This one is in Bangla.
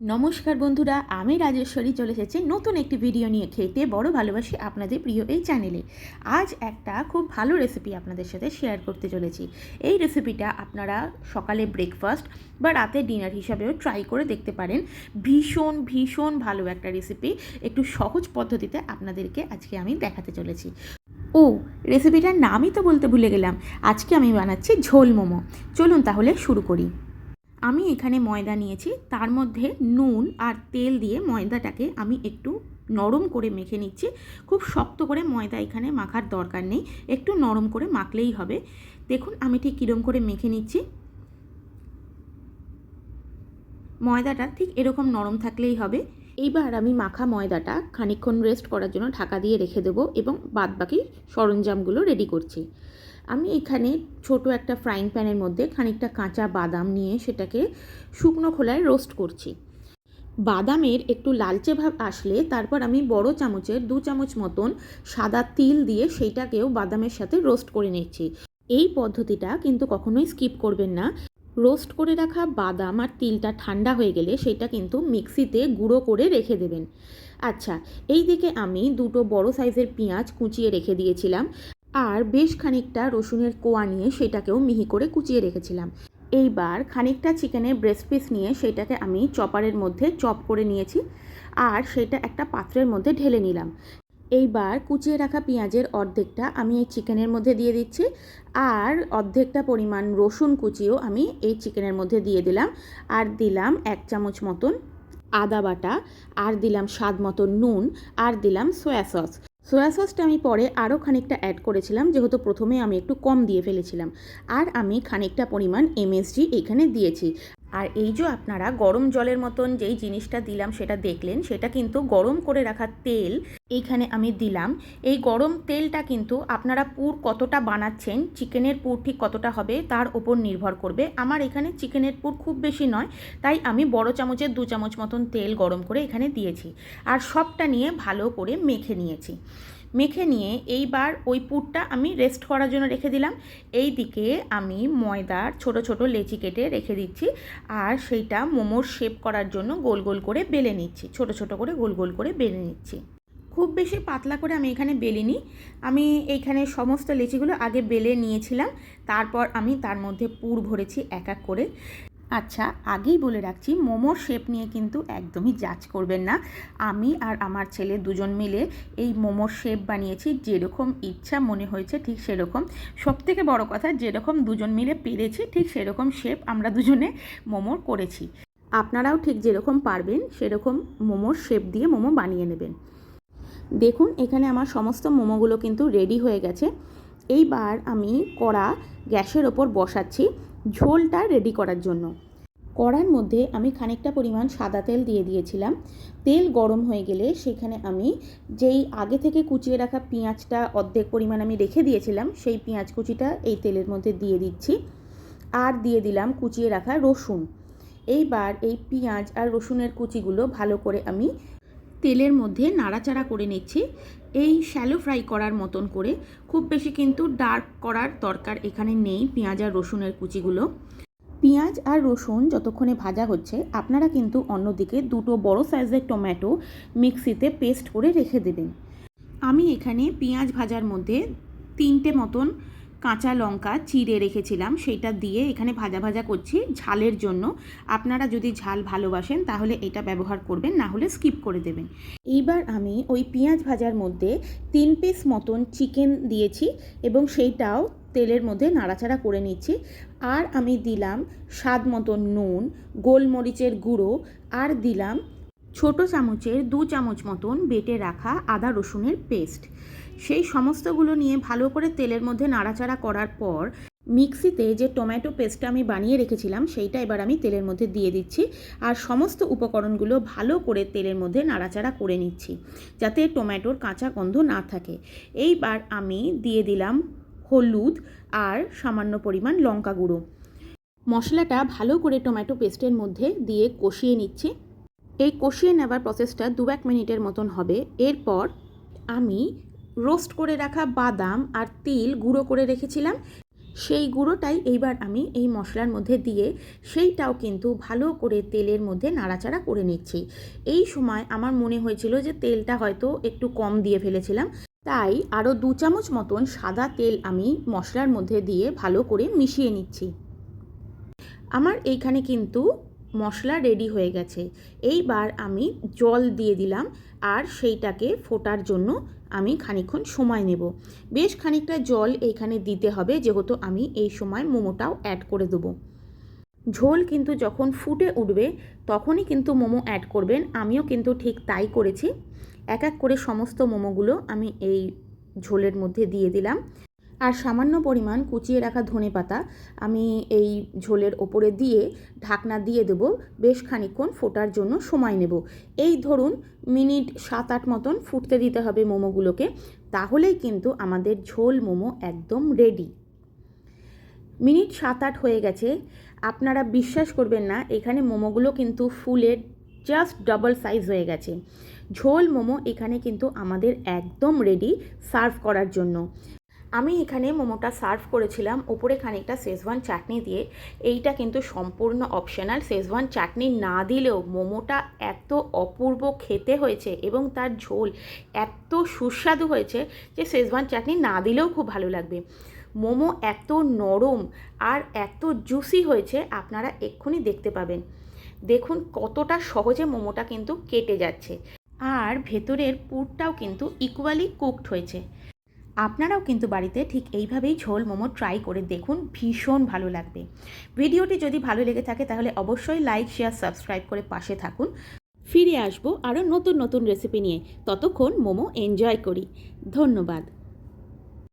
নমস্কার বন্ধুরা, আমি রাজেশ্বরী চলে এসেছি নতুন একটি ভিডিও নিয়ে। খেতে বড় ভালোবাসি আপনাদের প্রিয় এই চ্যানেলে। আজ একটা খুব ভালো রেসিপি আপনাদের সাথে শেয়ার করতে চলেছি। এই রেসিপিটা আপনারা সকালে ব্রেকফাস্ট বা রাতে ডিনার হিসাবেও ট্রাই করে দেখতে পারেন। ভীষণ ভীষণ ভালো একটা রেসিপি, একটু সহজ পদ্ধতিতে আপনাদেরকে আজকে আমি দেখাতে চলেছি। ও, রেসিপিটার নামই তো বলতে ভুলে গেলাম। আজকে আমি বানাচ্ছি ঝোল মোমো। চলুন তাহলে শুরু করি। আমি এখানে ময়দা নিয়েছি, তার মধ্যে নুন আর তেল দিয়ে ময়দাটাকে আমি একটু নরম করে মেখে নিচ্ছি। খুব শক্ত করে ময়দা এখানে মাখার দরকার নেই, একটু নরম করে মাখলেই হবে। দেখুন আমি ঠিক কীরকম করে মেখে নিচ্ছি। ময়দাটা ঠিক এরকম নরম থাকলেই হবে। এইবার আমি মাখা ময়দাটা খানিকক্ষণ রেস্ট করার জন্য ঢাকা দিয়ে রেখে দেবো এবং বাদবাকি সরঞ্জামগুলো রেডি করছি। আমি এখানে ছোট একটা ফ্রাইং প্যানের মধ্যে খানিকটা কাঁচা বাদাম নিয়ে সেটাকে শুকনো খোলায় রোস্ট করছি। বাদামের একটু লালচে ভাব আসলে তারপর আমি বড় চামচের 2 চামচ মতন সাদা তিল দিয়ে সেইটাকেও বাদামের সাথে রোস্ট করে নিচ্ছি। এই পদ্ধতিটা কিন্তু কখনোই স্কিপ করবেন না। রোস্ট করে রাখা বাদাম আর তিলটা ঠান্ডা হয়ে গেলে সেটা কিন্তু মিক্সিতে গুঁড়ো করে রেখে দেবেন। আচ্ছা, এই দিকে আমি দুটো বড় সাইজের পেঁয়াজ কুচিয়ে রেখে দিয়েছিলাম আর বেশ খানিকটা রসুনের কোয়া নিয়ে সেটাকেও মিহি করে কুচিয়ে রেখেছিলাম। এইবার খানিকটা চিকেনের ব্রেস্ট পিস নিয়ে সেটাকে আমি চপারের মধ্যে চপ করে নিয়েছি আর সেটা একটা পাত্রের মধ্যে ঢেলে নিলাম। এইবার কুচিয়ে রাখা পেঁয়াজের অর্ধেকটা আমি এই চিকেনের মধ্যে দিয়ে দিচ্ছি আর অর্ধেকটা পরিমাণ রসুন কুচিও আমি এই চিকেনের মধ্যে দিয়ে দিলাম। আর দিলাম 1 চামচ মতন আদা বাটা, আর দিলাম স্বাদ মতো নুন, আর দিলাম সয়া সস। সয়া সসটা আমি পরে আরও খানিকটা অ্যাড করেছিলাম, যেহেতু প্রথমে আমি একটু কম দিয়ে ফেলেছিলাম। আর আমি খানিকটা পরিমাণ এমএসজি এখানে দিয়েছি। আর এই যে আপনারা গরম জলের মতন যেই জিনিসটা দিলাম সেটা দেখলেন, সেটা কিন্তু গরম করে রাখা তেল এইখানে আমি দিলাম। এই গরম তেলটা কিন্তু আপনারা পুর কতটা বানাচ্ছেন, চিকেনের পুর ঠিক কতটা হবে তার ওপর নির্ভর করবে। আমার এখানে চিকেনের পুর খুব বেশি নয়, তাই আমি বড় চামচের 2 চামচ মতন তেল গরম করে এখানে দিয়েছি আর সবটা নিয়ে ভালো করে মেখে নিয়েছি। মেখে নিয়ে এইবার ওই পুরটা আমি রেস্ট করার জন্য রেখে দিলাম। এই দিকে আমি ময়দার ছোট ছোট লেচি কেটে রেখে দিচ্ছি আর সেইটা মোমোর শেপ করার জন্য গোল গোল করে বেলে নিচ্ছি, ছোট ছোট করে গোল গোল করে বেলে নিচ্ছি। খুব বেশি পাতলা করে আমি এখানে বেলিনি। আমি এইখানে সমস্ত লেচিগুলো আগে বেলে নিয়েছিলাম, তারপর আমি তার মধ্যে পুর ভরেছি এক এক করে। আচ্ছা, আগেই বলে রাখছি, মোমোর শেপ নিয়ে কিন্তু একদমই জাজ করবেন না। আমি আর আমার ছেলে দুজন মিলে এই মোমোর শেপ বানিয়েছি, যেরকম ইচ্ছা মনে হয়েছে ঠিক সেরকম। সবথেকে বড় কথা, যেরকম দুজন মিলে পেরেছি ঠিক সেরকম শেপ আমরা দুজনে মোমোর করেছি। আপনারাও ঠিক যেরকম পারবেন সেরকম মোমোর শেপ দিয়ে মোমো বানিয়ে নেবেন। দেখুন এখানে আমার সমস্ত মোমোগুলো কিন্তু রেডি হয়ে গেছে। এইবার আমি কড়া গ্যাসের ওপর বসাচ্ছি ঝোলটা রেডি করার জন্য। কড়ার মধ্যে আমি খানিকটা পরিমাণ সাদা তেল দিয়ে দিয়েছিলাম। তেল গরম হয়ে গেলে সেখানে আমি যেই আগে থেকে কুচিয়ে রাখা পেঁয়াজটা অর্ধেক পরিমাণ আমি রেখে দিয়েছিলাম, সেই পেঁয়াজ কুচিটা এই তেলের মধ্যে দিয়ে দিচ্ছি আর দিয়ে দিলাম কুচিয়ে রাখা রসুন। এইবার এই পেঁয়াজ আর রসুনের কুচিগুলো ভালো করে আমি তেলের মধ্যে নাড়াচাড়া করে নিচ্ছি, এই শ্যালো ফ্রাই করার মতন করে। খুব বেশি কিন্তু ডার্ক করার দরকার এখানে নেই পেঁয়াজ আর রসুনের কুচিগুলো। পেঁয়াজ আর রসুন যতক্ষণে ভাজা হচ্ছে, আপনারা কিন্তু অন্যদিকে দুটো বড় সাইজের টমেটো মিক্সিতে পেস্ট করে রেখে দেবেন। আমি এখানে পেঁয়াজ ভাজার মধ্যে 3টে মতন কাঁচা লঙ্কা চিড়ে রেখেছিলাম, সেইটা দিয়ে এখানে ভাজা ভাজা করছি ঝালের জন্য। আপনারা যদি ঝাল ভালোবাসেন তাহলে এটা ব্যবহার করবেন, না হলে স্কিপ করে দেবেন। এইবার আমি ওই পেঁয়াজ ভাজার মধ্যে 3 পিস মতন চিকেন দিয়েছি এবং সেইটাও তেলের মধ্যে নাড়াচাড়া করে নিচ্ছি। আর আমি দিলাম স্বাদ মতন নুন, গোলমরিচের গুঁড়ো, আর দিলাম ছোট চামচের 2 চামচ মতন বেটে রাখা আদা রসুনের পেস্ট। সেই সমস্তগুলো নিয়ে ভালো করে তেলের মধ্যে নাড়াচাড়া করার পর মিক্সিতে যে টমেটো পেস্টটা আমি বানিয়ে রেখেছিলাম সেইটা এবার আমি তেলের মধ্যে দিয়ে দিচ্ছি আর সমস্ত উপকরণগুলো ভালো করে তেলের মধ্যে নাড়াচাড়া করে নিচ্ছি, যাতে টমেটোর কাঁচা গন্ধ না থাকে। এইবার আমি দিয়ে দিলাম হলুদ আর সামান্য পরিমাণ লঙ্কা গুঁড়ো। মশলাটা ভালো করে টমেটো পেস্টের মধ্যে দিয়ে কষিয়ে নিচ্ছি। এই কষিয়ে নেওয়ার প্রসেসটা 2-1 মিনিটের মতন হবে। এরপর আমি রোস্ট করে রাখা বাদাম আর তিল গুঁড়ো করে রেখেছিলাম সেই গুঁড়োটাই এইবার আমি এই মশলার মধ্যে দিয়ে সেইটাও কিন্তু ভালো করে তেলের মধ্যে নাড়াচাড়া করে নিচ্ছি। এই সময় আমার মনে হয়েছিল যে তেলটা হয়তো একটু কম দিয়ে ফেলেছিলাম, তাই আরও 2 চামচ মতন সাদা তেল আমি মশলার মধ্যে দিয়ে ভালো করে মিশিয়ে নিচ্ছি। আমার এইখানে কিন্তু মশলা রেডি হয়ে গেছে। এইবার আমি জল দিয়ে দিলাম আর সেইটাকে ফোটার জন্য আমি খানিকক্ষণ সময় নেব। বেশ খানিকটা জল এইখানে দিতে হবে, যেহেতু আমি এই সময় মোমোটাও অ্যাড করে দেবো। ঝোল কিন্তু যখন ফুটে উঠবে তখনই কিন্তু মোমো অ্যাড করবেন। আমিও কিন্তু ঠিক তাই করেছি। এক এক করে সমস্ত মোমোগুলো আমি এই ঝোলের মধ্যে দিয়ে দিলাম আর সামান্য পরিমাণ কুচিয়ে রাখা ধনেপাতা আমি এই ঝোলের ওপরে দিয়ে ঢাকনা দিয়ে দেবো। বেশ খানিকক্ষণ ফোটার জন্য সময় নেব। এই ধরুন মিনিট 7-8 মতন ফুটতে দিতে হবে মোমোগুলোকে, তাহলেই কিন্তু আমাদের ঝোল মোমো একদম রেডি। মিনিট 7-8 হয়ে গেছে। আপনারা বিশ্বাস করবেন না, এখানে মোমোগুলো কিন্তু ফুলে জাস্ট ডাবল সাইজ হয়ে গেছে। ঝোল মোমো এখানে কিন্তু আমাদের একদম রেডি সার্ভ করার জন্য। আমি এখানে মোমোটা সার্ভ করেছিলাম ওপরে খানিকটা শেজওয়ান চাটনি দিয়ে। এইটা কিন্তু সম্পূর্ণ অপশনাল। শেজওয়ান চাটনি না দিলেও মোমোটা এত অপূর্ব খেতে হয়েছে এবং তার ঝোল এত সুস্বাদু হয়েছে যে শেজওয়ান চাটনি না দিলেও খুব ভালো লাগবে। মোমো এত নরম আর এত জুসি হয়েছে, আপনারা এক্ষুনি দেখতে পাবেন। দেখুন কতটা সহজে মোমোটা কিন্তু কেটে যাচ্ছে আর ভেতরের পুরটাও কিন্তু ইকুয়ালি কুকড হয়েছে। আপনারাও কিন্তু বাড়িতে ঠিক এইভাবেই ঝোল মোমো ট্রাই করে দেখুন, ভীষণ ভালো লাগবে। ভিডিওটি যদি ভালো লেগে থাকে তাহলে অবশ্যই লাইক, শেয়ার, সাবস্ক্রাইব করে পাশে থাকুন। ফিরে আসবো আরও নতুন নতুন রেসিপি নিয়ে। ততক্ষণ মোমো এনজয় করি। ধন্যবাদ।